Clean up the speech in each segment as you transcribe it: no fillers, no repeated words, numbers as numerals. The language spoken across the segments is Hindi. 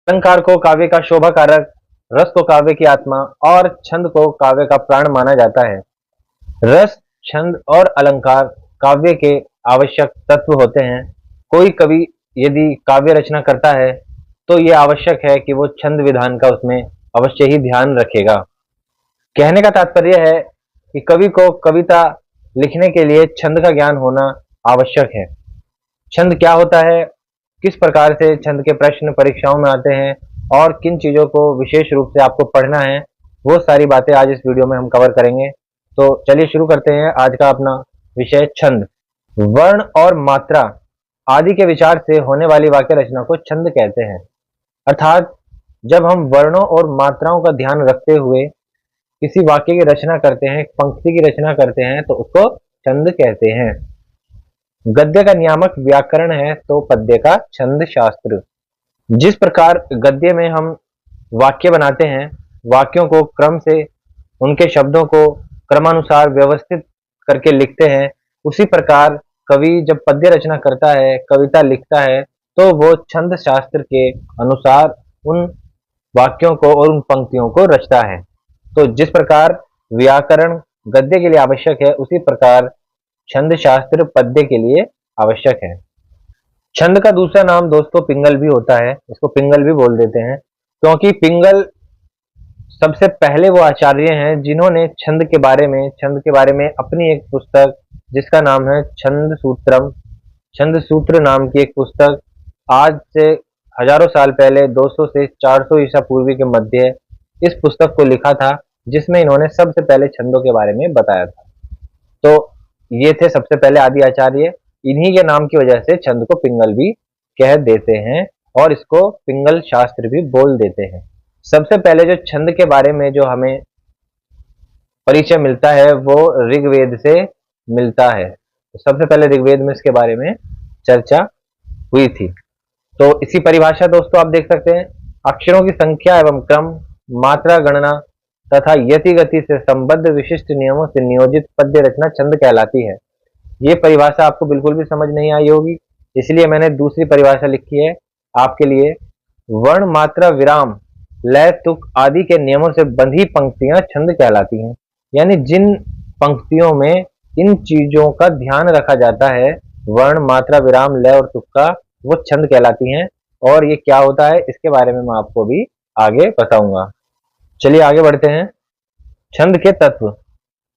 अलंकार को काव्य का शोभा कारक, रस को काव्य की आत्मा और छंद को काव्य का प्राण माना जाता है। रस, छंद और अलंकार काव्य के आवश्यक तत्व होते हैं। कोई कवि यदि काव्य रचना करता है तो ये आवश्यक है कि वो छंद विधान का उसमें अवश्य ही ध्यान रखेगा। कहने का तात्पर्य है कि कवि को कविता लिखने के लिए छंद का ज्ञान होना आवश्यक है। छंद क्या होता है, किस प्रकार से छंद के प्रश्न परीक्षाओं में आते हैं और किन चीजों को विशेष रूप से आपको पढ़ना है, वो सारी बातें आज इस वीडियो में हम कवर करेंगे। तो चलिए शुरू करते हैं आज का अपना विषय छंद। वर्ण और मात्रा आदि के विचार से होने वाली वाक्य रचना को छंद कहते हैं। अर्थात जब हम वर्णों और मात्राओं का ध्यान रखते हुए किसी वाक्य की रचना करते हैं, पंक्ति की रचना करते हैं, तो उसको छंद कहते हैं। गद्य का नियामक व्याकरण है तो पद्य का छंद शास्त्र। जिस प्रकार गद्य में हम वाक्य बनाते हैं, वाक्यों को क्रम से, उनके शब्दों को क्रमानुसार व्यवस्थित करके लिखते हैं, उसी प्रकार कवि जब पद्य रचना करता है, कविता लिखता है, तो वो छंद शास्त्र के अनुसार उन वाक्यों को और उन पंक्तियों को रचता है। तो जिस प्रकार व्याकरण गद्य के लिए आवश्यक है, उसी प्रकार छंद शास्त्र पद्य के लिए आवश्यक है। छंद का दूसरा नाम दोस्तों पिंगल भी होता है, इसको पिंगल भी बोल देते हैं, क्योंकि पिंगल सबसे पहले वो आचार्य हैं जिन्होंने छंद के बारे में अपनी एक पुस्तक, जिसका नाम है छंद सूत्रम, छंद सूत्र नाम की एक पुस्तक, आज से हजारों साल पहले 200 से 400 ईसा पूर्वी के मध्य इस पुस्तक को लिखा था, जिसमें इन्होंने सबसे पहले छंदों के बारे में बताया था। तो ये थे सबसे पहले आदि आचार्य। इन्हीं के नाम की वजह से छंद को पिंगल भी कह देते हैं और इसको पिंगल शास्त्र भी बोल देते हैं। सबसे पहले जो छंद के बारे में जो हमें परिचय मिलता है वो ऋग्वेद से मिलता है। तो सबसे पहले ऋग्वेद में इसके बारे में चर्चा हुई थी। तो इसी परिभाषा दोस्तों आप देख सकते हैं, अक्षरों की संख्या एवं क्रम, मात्रा गणना तथा यति गति से संबद्ध विशिष्ट नियमों से नियोजित पद्य रचना छंद कहलाती है। ये परिभाषा आपको बिल्कुल भी समझ नहीं आई होगी, इसलिए मैंने दूसरी परिभाषा लिखी है आपके लिए। वर्ण, मात्रा, विराम, लय, तुक आदि के नियमों से बंधी पंक्तियां छंद कहलाती हैं। यानी जिन पंक्तियों में इन चीजों का ध्यान रखा जाता है, वर्ण, मात्रा, विराम, लय और तुक का, वो छंद कहलाती हैं। और ये क्या होता है इसके बारे में मैं आपको भी आगे बताऊंगा। चलिए आगे बढ़ते हैं। छंद के तत्व।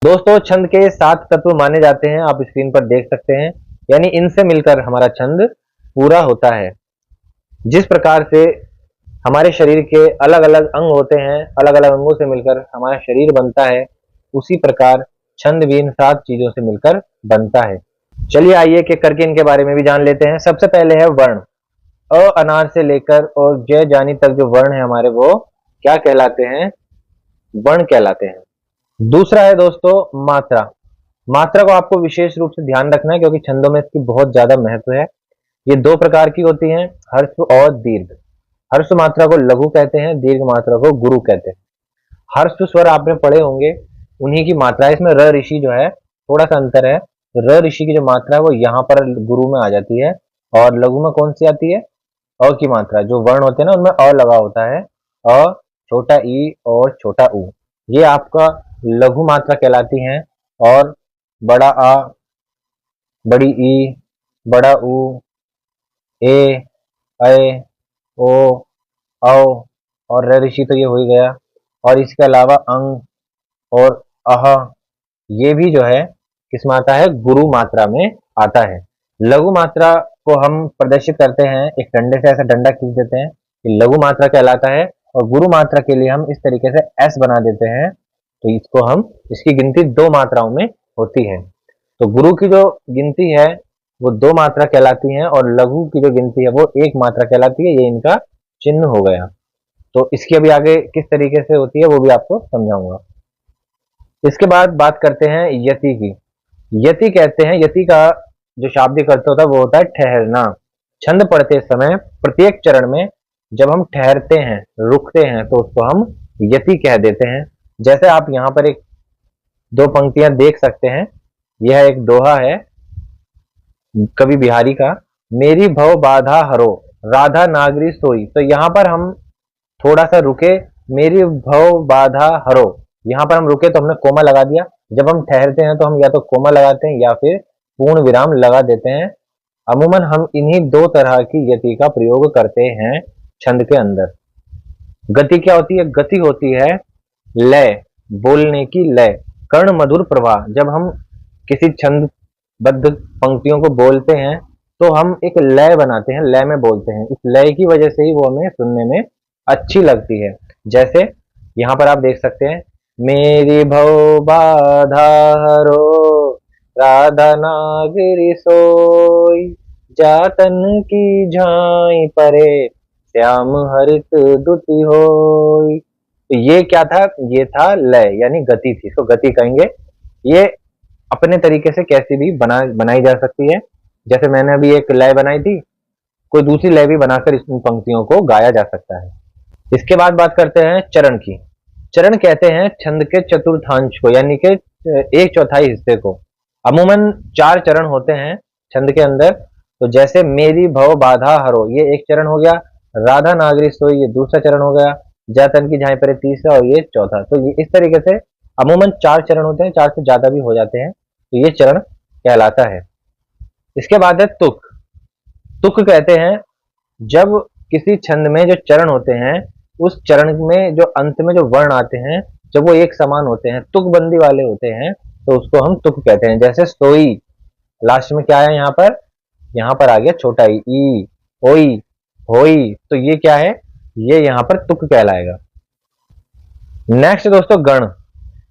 दोस्तों छंद के 7 तत्व माने जाते हैं, आप स्क्रीन पर देख सकते हैं। यानी इनसे मिलकर हमारा छंद पूरा होता है। जिस प्रकार से हमारे शरीर के अलग अलग अंग होते हैं, अलग अलग अंगों से मिलकर हमारा शरीर बनता है, उसी प्रकार छंद भी इन 7 चीजों से मिलकर बनता है। चलिए आइए कि करके इनके बारे में भी जान लेते हैं। सबसे पहले है वर्ण। अ अनार से लेकर और जय जानी तक जो वर्ण है हमारे, वो क्या कहलाते हैं? वर्ण कहलाते हैं। दूसरा है दोस्तों मात्रा। मात्रा को आपको विशेष रूप से ध्यान रखना है क्योंकि छंदों में इसकी बहुत ज्यादा महत्व है। ये 2 प्रकार की होती हैं, हर्ष और दीर्घ। हर्ष मात्रा को लघु कहते हैं, दीर्घ मात्रा को गुरु कहते हैं। हर्ष स्वर आपने पढ़े होंगे, उन्हीं की मात्रा है। इसमें र ऋषि जो है थोड़ा सा अंतर है। र ऋषि की जो मात्रा है वो यहाँ पर गुरु में आ जाती है और लघु में कौन सी आती है? अ की मात्रा। जो वर्ण होते हैं ना उनमें अ लगा होता है, अ, छोटा ई और छोटा ऊ, ये आपका लघु मात्रा कहलाती हैं। और बड़ा आ, बड़ी ई, बड़ा ऊ, ए, ऐ, ओ, औ और र ऋषि तो ये हो ही गया। और इसके अलावा अंग और अह, ये भी जो है किस में आता है? गुरु मात्रा में आता है। लघु मात्रा को हम प्रदर्शित करते हैं, एक डंडे से ऐसा डंडा खींच देते हैं, ये लघु मात्रा कहलाता है। और गुरु मात्रा के लिए हम इस तरीके से एस बना देते हैं, तो इसको हम, इसकी गिनती 2 मात्राओं में होती है। तो गुरु की जो गिनती है वो 2 मात्रा कहलाती है और लघु की जो गिनती है वो 1 मात्रा कहलाती है। ये इनका चिन्ह हो गया। तो इसकी अभी आगे किस तरीके से होती है वो भी आपको समझाऊंगा। इसके बाद बात करते हैं यति की। यति कहते हैं, यति का जो शाब्दिक अर्थ होता है वो होता है ठहरना। छंद पढ़ते समय प्रत्येक चरण में जब हम ठहरते हैं, रुकते हैं, तो उसको हम यति कह देते हैं। जैसे आप यहाँ पर एक 2 पंक्तियां देख सकते हैं। यह एक दोहा है कवि बिहारी का। मेरी भव बाधा हरो राधा नागरी सोई। तो यहाँ पर हम थोड़ा सा रुके, मेरी भव बाधा हरो, यहाँ पर हम रुके तो हमने कोमा लगा दिया। जब हम ठहरते हैं तो हम या तो कोमा लगाते हैं या फिर पूर्ण विराम लगा देते हैं। अमूमन हम इन्हीं दो तरह की यति का प्रयोग करते हैं छंद के अंदर। गति क्या होती है? गति होती है लय, बोलने की लय। कर्ण मधुर प्रवाह, जब हम किसी छंदबद्ध पंक्तियों को बोलते हैं तो हम एक लय बनाते हैं, लय में बोलते हैं। इस लय की वजह से ही वो हमें सुनने में अच्छी लगती है। जैसे यहाँ पर आप देख सकते हैं, मेरी भव बाधा हरो, राधा नागरी सोई, जातन की झाई परे, श्याम हरित दुति होई। तो ये क्या था? ये था लय, यानी गति थी, इसको गति कहेंगे। ये अपने तरीके से कैसे भी बनाई जा सकती है। जैसे मैंने अभी एक लय बनाई थी, कोई दूसरी लय भी बनाकर इन पंक्तियों को गाया जा सकता है। इसके बाद बात करते हैं चरण की। चरण कहते हैं छंद के चतुर्थांश को, यानी कि एक चौथाई हिस्से को। अमूमन 4 चरण होते हैं छंद के अंदर। तो जैसे मेरी भव बाधा हरो, ये एक चरण हो गया। राधा नागरी सोई, ये दूसरा चरण हो गया। जातन की झाई परे तीसरा, और ये चौथा। तो ये इस तरीके से अमूमन 4 चरण होते हैं, 4 से ज्यादा भी हो जाते हैं। तो ये चरण कहलाता है। इसके बाद है तुक। तुक कहते हैं जब किसी छंद में जो चरण होते हैं, उस चरण में जो अंत में जो वर्ण आते हैं, जब वो एक समान होते हैं, तुकबंदी वाले होते हैं, तो उसको हम तुक कहते हैं। जैसे सोई, लास्ट में क्या है यहाँ पर? यहाँ पर आ गया छोटा ई, ओई, होई। तो ये क्या है? ये यहाँ पर तुक कहलाएगा। नेक्स्ट दोस्तों गण।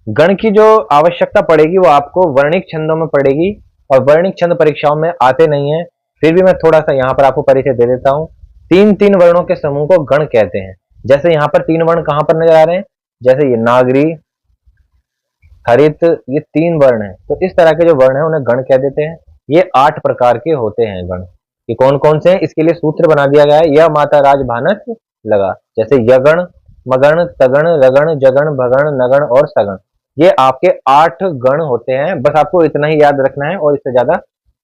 गण की जो आवश्यकता पड़ेगी वो आपको वर्णिक छंदों में पड़ेगी, और वर्णिक छंद परीक्षाओं में आते नहीं है। फिर भी मैं थोड़ा सा यहाँ पर आपको परिचय दे देता हूँ। 3-3 वर्णों के समूह को गण कहते हैं। जैसे यहाँ पर 3 वर्ण कहाँ पर नजर आ रहे हैं? जैसे ये नागरी, हरित, ये 3 वर्ण है। तो इस तरह के जो वर्ण है उन्हें गण कह देते हैं। ये 8 प्रकार के होते हैं गण। ये कौन कौन से हैं? इसके लिए सूत्र बना दिया गया है, यह माता राज भानस लगा। जैसे यगण, मगण, तगण, रगण, जगण, भगण, नगण और सगण। ये आपके 8 गण होते हैं। बस आपको इतना ही याद रखना है, और इससे ज्यादा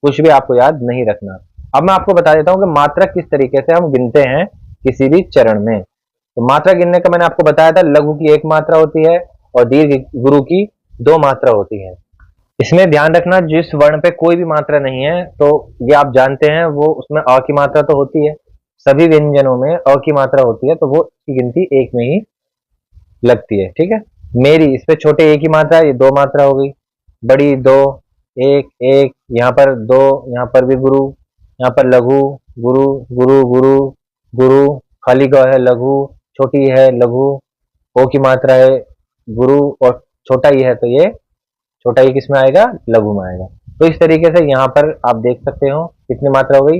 कुछ भी आपको याद नहीं रखना। अब मैं आपको बता देता हूँ कि मात्रा किस तरीके से हम गिनते हैं किसी भी चरण में। तो मात्रा गिनने का मैंने आपको बताया था, लघु की 1 मात्रा होती है और दीर्घ गुरु की 2 मात्रा होती है। इसमें ध्यान रखना, जिस वर्ण पे कोई भी मात्रा नहीं है, तो ये आप जानते हैं, वो उसमें अ की मात्रा तो होती है। सभी व्यंजनों में अ की मात्रा होती है, तो वो इसकी गिनती 1 में ही लगती है। ठीक है। मेरी, इस पे छोटे 1 की मात्रा है, ये 2 मात्रा हो गई। बड़ी 2, 1 1, यहाँ पर 2, यहाँ पर भी गुरु, यहाँ पर लघु, गुरु, गुरु, गुरु, गुरु, खाली ग है लघु, छोटी है लघु, ओ की मात्रा है गुरु, और छोटा ही है तो ये छोटा ही किसमें आएगा? लघु में आएगा। तो इस तरीके से यहाँ पर आप देख सकते हो कितनी मात्रा हो गई।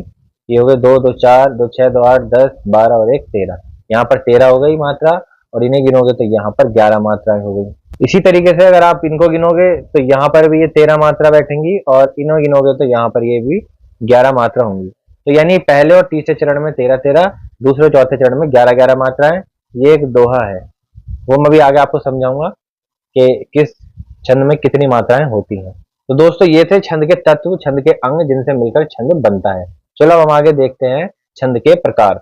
ये हो गए 2 2 4 2 6 2 8 10 12 और 1 13। यहाँ पर 13 हो गई मात्रा, और इन्हें गिनोगे तो यहाँ पर 11 मात्राएं हो गई। इसी तरीके से अगर आप इनको गिनोगे तो यहाँ पर भी ये 13 मात्रा बैठेंगी, और इन्हें गिनोगे तो यहाँ पर ये भी 11 मात्रा होंगी। तो यानी पहले और तीसरे चरण में 13 13, दूसरे और चौथे चरण में 11 11 मात्राएं। ये एक दोहा है, वो मैं भी आगे आपको समझाऊंगा कि किस छंद में कितनी मात्राएं होती हैं। तो दोस्तों ये थे छंद के तत्व, छंद के अंग, जिनसे मिलकर छंद बनता है। चलो अब हम आगे देखते हैं छंद के प्रकार।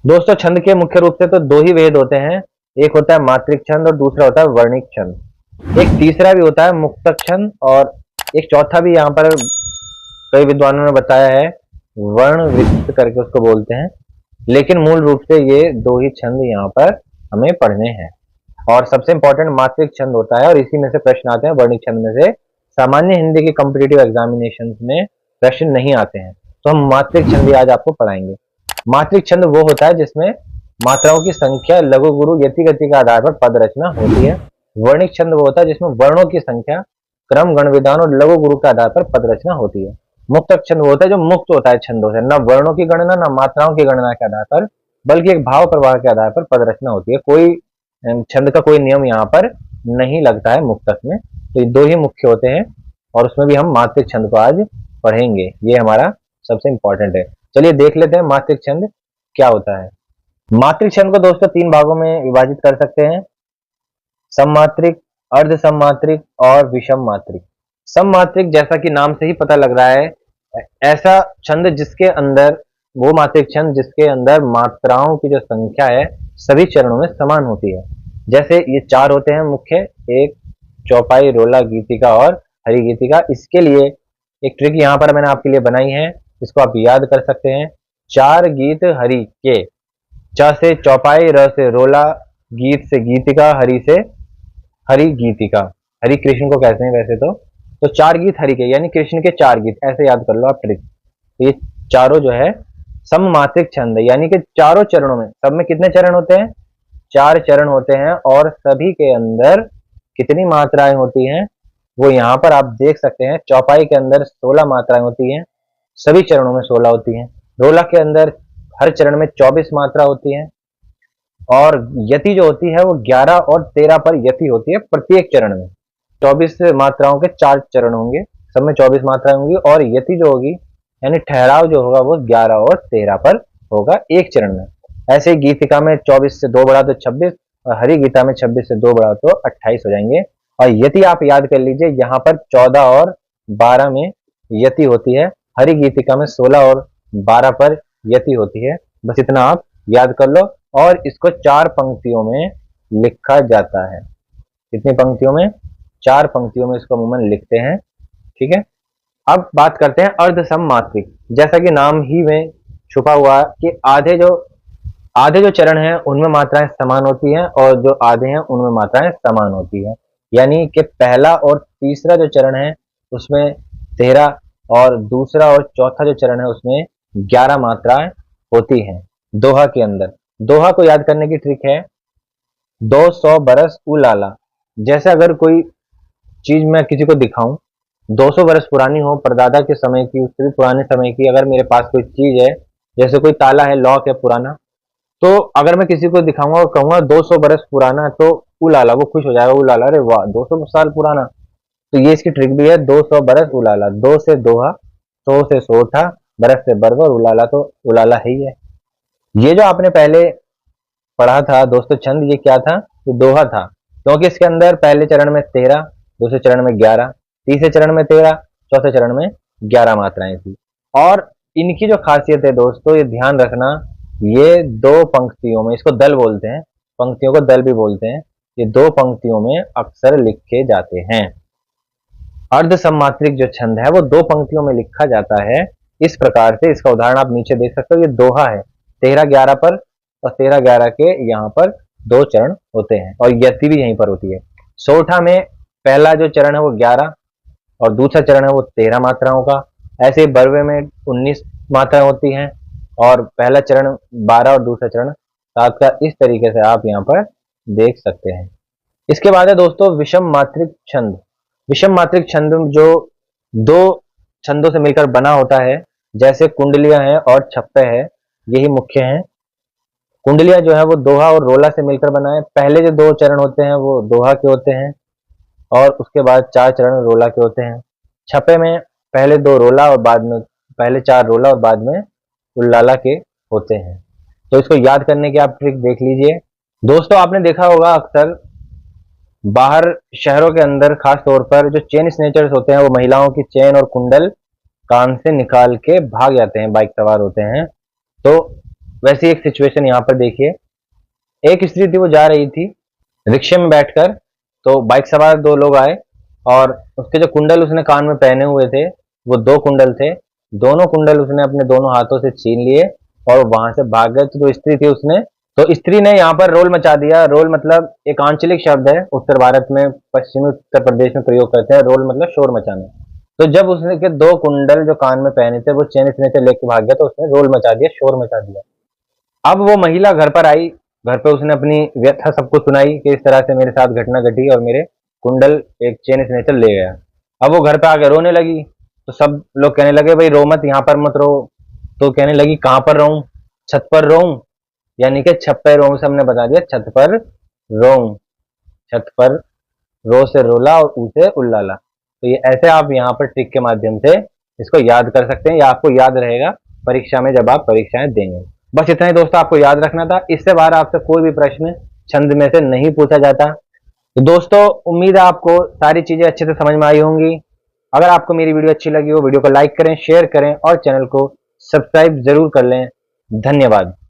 दोस्तों छंद के मुख्य रूप से तो 2 ही भेद होते हैं, एक होता है मात्रिक छंद और दूसरा होता है वर्णिक छंद। एक तीसरा भी होता है मुक्तक छंद, और एक चौथा भी यहाँ पर कई विद्वानों ने बताया है, वर्ण वित्त करके उसको बोलते हैं। लेकिन मूल रूप से ये 2 ही छंद यहाँ पर हमें पढ़ने हैं, और सबसे इंपॉर्टेंट मात्रिक छंद होता है, और इसी में से प्रश्न आते हैं। वर्णिक छंद में से सामान्य हिंदी के कॉम्पिटिटिव एग्जामिनेशन में प्रश्न नहीं आते हैं, तो हम मात्रिक छंद आज आपको पढ़ाएंगे। मात्रिक छंद वो होता है जिसमें मात्राओं की संख्या लघु गुरु यति गति के आधार पर पद रचना होती है। वर्णिक छंद वो होता है जिसमें वर्णों की संख्या क्रम गण विधान और लघु गुरु के आधार पर पद रचना होती है। मुक्तक छंद वो होता है जो मुक्त होता है छंदों से, न वर्णों की गणना न मात्राओं की गणना के आधार पर, बल्कि एक भाव प्रवाह के आधार पर पद रचना होती है। कोई छंद का कोई नियम यहाँ पर नहीं लगता है मुक्तक में। तो ये 2 ही मुख्य होते हैं, और उसमें भी हम मात्रिक छंद को आज पढ़ेंगे। ये हमारा सबसे इंपॉर्टेंट है। चलिए देख लेते हैं मात्रिक छंद क्या होता है। मात्रिक छंद को दोस्तों 3 भागों में विभाजित कर सकते हैं, सममात्रिक, अर्ध सममात्रिक और विषम मात्रिक। सममात्रिक जैसा कि नाम से ही पता लग रहा है, ऐसा छंद जिसके अंदर वो मात्रिक छंद जिसके अंदर मात्राओं की जो संख्या है सभी चरणों में समान होती है। जैसे ये 4 होते हैं मुख्य, एक चौपाई, रोला, गीतिका और हरि गीतिका। इसके लिए एक ट्रिक यहाँ पर मैंने आपके लिए बनाई है, इसको आप याद कर सकते हैं। 4 गीत हरि के, च से चौपाई, र से रोला, गीत से गीतिका, हरि से हरि गीतिका। हरि कृष्ण को कहते हैं वैसे तो 4 गीत हरि के यानी कृष्ण के 4 गीत, ऐसे याद कर लो आप ट्रिक। तो ये चारों जो है सममात्रिक छंद है, यानी कि चारों चरणों में, सब में कितने चरण होते हैं? 4 चरण होते हैं और सभी के अंदर कितनी मात्राएं होती हैं वो यहाँ पर आप देख सकते हैं। चौपाई के अंदर 16 मात्राएं होती हैं, सभी चरणों में 16 होती हैं। रोला के अंदर हर चरण में 24 मात्रा होती है और यति जो होती है वो 11 और 13 पर यति होती है प्रत्येक चरण में। 24 मात्राओं के 4 चरण होंगे, सब में 24 मात्राएं होंगी और यति जो होगी यानी ठहराव जो होगा वो 11 और 13 पर होगा एक चरण में। ऐसे ही गीतिका में 24 से 2 बढ़ा तो 26 और हरि गीता में 26 से 2 बढ़ा तो 28 हो जाएंगे। और यति आप याद कर लीजिए, यहाँ पर 14 और 12 में यति होती है, हरि गीतिका में 16 और 12 पर यति होती है। बस इतना आप याद कर लो और इसको 4 पंक्तियों में लिखा जाता है। कितनी पंक्तियों में? 4 पंक्तियों में इसको अमूमन लिखते हैं। ठीक है, अब बात करते हैं अर्धसम मात्रिक। जैसा कि नाम ही में छुपा हुआ कि आधे जो चरण हैं उनमें मात्राएं समान होती हैं और जो आधे हैं उनमें मात्राएं समान होती हैं। यानी कि पहला और तीसरा जो चरण है उसमें 13 और दूसरा और चौथा जो चरण है उसमें 11 मात्राएं होती हैं दोहा के अंदर। दोहा को याद करने की ट्रिक है 200 बरस उलाला। जैसे अगर कोई चीज मैं किसी को दिखाऊं 200 बरस पुरानी हो, परदादा के समय की, उससे भी पुराने समय की, अगर मेरे पास कोई चीज है, जैसे कोई ताला है, लॉक है पुराना, तो अगर मैं किसी को दिखाऊंगा और कहूंगा 200 बरस पुराना, तो उलाला, वो खुश हो जाएगा, उलाला, अरे वाह 200 साल पुराना। तो ये इसकी ट्रिक भी है, 200 बरस उलाला। 2 से दोहा, 100 से सोठा, बरस से बरबर, उलाला तो उलाला है ही है। ये जो आपने पहले पढ़ा था दोस्तों छंद, ये क्या था? ये दोहा था, क्योंकि इसके अंदर पहले चरण में 13, दूसरे चरण में 11, तीसरे चरण में 13, चौथे चरण में 11 मात्राएं थी। और इनकी जो खासियत है दोस्तों, ये ध्यान रखना, ये 2 पंक्तियों में, इसको दल बोलते हैं, पंक्तियों को दल भी बोलते हैं, ये 2 पंक्तियों में अक्सर लिखे जाते हैं। अर्ध सम्मात्रिक जो छंद है वो 2 पंक्तियों में लिखा जाता है इस प्रकार से। इसका उदाहरण आप नीचे देख सकते हो, ये दोहा है 13-11 पर और 13-11 के यहाँ पर 2 चरण होते हैं और यति भी यहीं पर होती है। सोठा में पहला जो चरण है वो 11 और दूसरा चरण है वो 13 मात्राओं का। ऐसे बरवे में 19 मात्राएं होती हैं और पहला चरण 12 और दूसरा चरण 7 का। इस तरीके से आप यहाँ पर देख सकते हैं। इसके बाद है दोस्तों विषम मात्रिक छंद। विषम मात्रिक छंद जो 2 छंदों से मिलकर बना होता है, जैसे कुंडलियां हैं और छप्पे है, यही मुख्य हैं। कुंडलियां जो है वो दोहा और रोला से मिलकर बना है। पहले जो 2 चरण होते हैं वो दोहा के होते हैं और उसके बाद 4 चरण रोला के होते हैं। छपे में पहले 2 रोला और बाद में, पहले 4 रोला और बाद में उल्लाला के होते हैं। तो इसको याद करने की आप ट्रिक देख लीजिए। दोस्तों आपने देखा होगा अक्सर बाहर शहरों के अंदर खास तौर पर जो चेन स्नेचर्स होते हैं वो महिलाओं की चेन और कुंडल कान से निकाल के भाग जाते हैं, बाइक सवार होते हैं। तो वैसी एक सिचुएशन यहाँ पर देखिए। एक स्त्री थी, वो जा रही थी रिक्शे में बैठकर, तो बाइक सवार 2 लोग आए और उसके जो कुंडल उसने कान में पहने हुए थे वो 2 कुंडल थे। दोनों कुंडल उसने अपने दोनों हाथों से छीन लिए और वहां से भाग गए। तो जो स्त्री थी उसने, तो स्त्री ने यहाँ पर रोल मचा दिया। रोल मतलब एक आंचलिक शब्द है, उत्तर भारत में, पश्चिमी उत्तर प्रदेश में प्रयोग करते हैं। रोल मतलब शोर मचाना। तो जब उसने के 2 कुंडल जो कान में पहने थे वो चेन से लेके भाग गया, तो उसने रोल मचा दिया, शोर मचा दिया। अब वो महिला घर पर आई, घर पे उसने अपनी व्यथा सबको सुनाई कि इस तरह से मेरे साथ घटना घटी और मेरे कुंडल एक चेन स्नेचर ले गया। अब वो घर पे आके रोने लगी, तो सब लोग कहने लगे भाई रो मत, यहाँ पर मत रो। तो कहने लगी कहाँ पर रहूं? छत पर रहूं, यानी कि छप्पे रहूं। सबने बता दिया छत पर रहूं। छत पर, रो से रोला और ऊ से उल्लाला। तो ये ऐसे आप यहाँ पर ट्रिक के माध्यम से इसको याद कर सकते हैं, या आपको याद रहेगा परीक्षा में जब आप परीक्षाएं देंगे। बस इतना ही दोस्तों आपको याद रखना था। इससे बाहर आपसे कोई भी प्रश्न छंद में से नहीं पूछा जाता। तो दोस्तों उम्मीद है आपको सारी चीजें अच्छे से समझ में आई होंगी। अगर आपको मेरी वीडियो अच्छी लगी हो, वीडियो को लाइक करें, शेयर करें और चैनल को सब्सक्राइब जरूर कर लें। धन्यवाद।